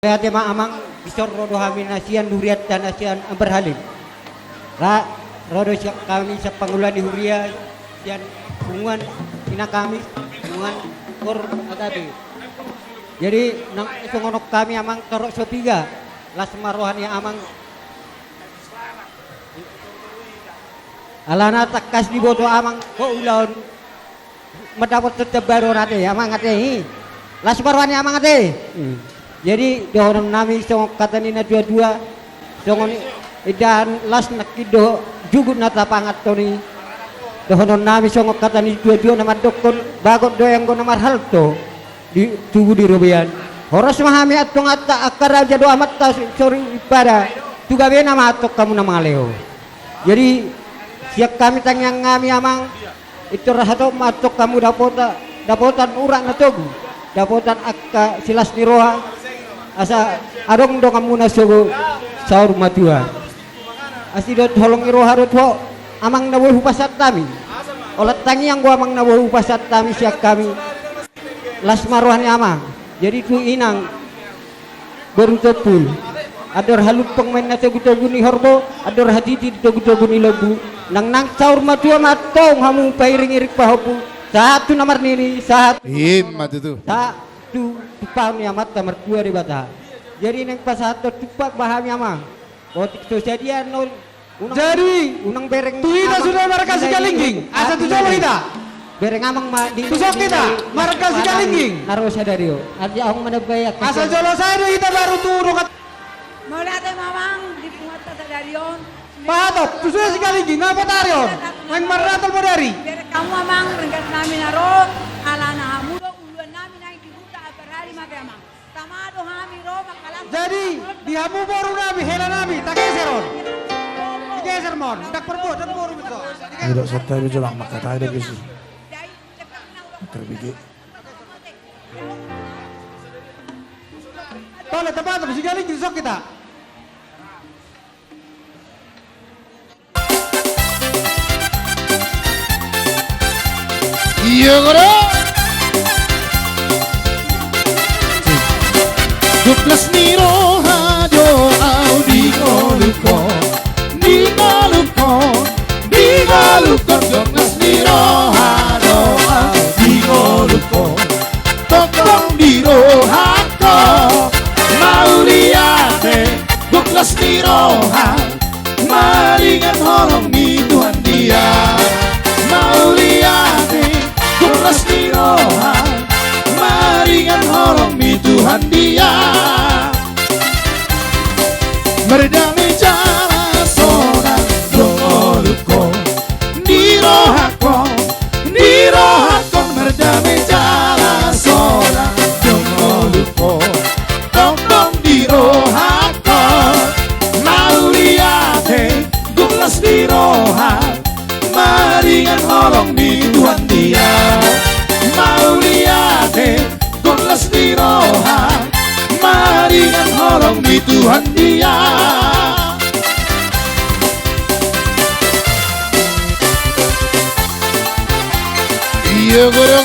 Lihat tema amang bisor rodo kami nasian duriat dan nasian berhalim. Ra rodo kami sa pangulan di huria dan hubungan ina kami hubungan kor atabi. Jadi nang isongonok kami amang torok sopiga las marohani amang alana takas di bodo amang ko ulaun mendapat tetap baru nate amang ate las marohani amang ate. Jadi dohonon nami song katani na dua-dua songon idan las nakido jugut nata pangat toni dohonon nami song katani dua-dua nama dokon bagot doyang go namar halto di tugu di robian horos mahami atong atta akara jado amat ta sori ipada tuga be nama atok kamu nama leo. Jadi siap kami tangyang ngami amang itu rahato matok kamu dapotan urang na tugu dapotan akka silas ni roha asa adong do kamu nasugo saur matua asidot holong iro harut ho amang nawo hupasat kami olat tangi yang gua amang nawo hupasat kami siak kami las maruhani amang jadi tu inang berutopul ador halup pengmain na togu-togu ni horbo ador haditi togu-togu ni lebu nang saur matua matong hamu pairing irik pahopu satu nomor nini satu Himmat itu. Satu tupak ni amat kamar dua di bata. Jadi neng pas satu tupak bahamnya mah. Kotik tu jadi nol. Jadi unang bereng. kita sudah markas Sigalingging. Asa tu coba kita. Bereng amang ma di. Tusok kita markas Sigalingging. Naruh sadario. Arti aku menebayak. Asa jolo saya kita baru turun kat. Mula tayo mamang di pungat sa Darion. Patok, sudah Sigalingging ngapa tarion? Nang maratol mo dari. Pero kamu mamang renggat namin naroon. Ala na hamudo uluan namin ay dibuta at parali magyamang. Tamado hami ro makalang. Jadi di hamu baru nabi hela nabi tak geseron. Geser mon, tak perbu dan baru betul. Tidak serta itu lah maka tak ada gitu. Terbigi. Tolong tempat Sigalingging sok kita. Iya koro. Duplas niro hajo audi ngoluko di ngoluko duplas niro hajo audi ngoluko tokong diro hako mauliate duplas niro ha maringan horong ni Tuhan dia mauliate duplas niro ha maringan horong ni Tuhan dia merdami jala sonang dongoluko nirohako merdami jala sonang dongoluko tongtong dirohako mauliate duplas diroha maringan horong ni Tuhan dia mauliate duplas diroha maringan horong ni Tuhan dia iya goro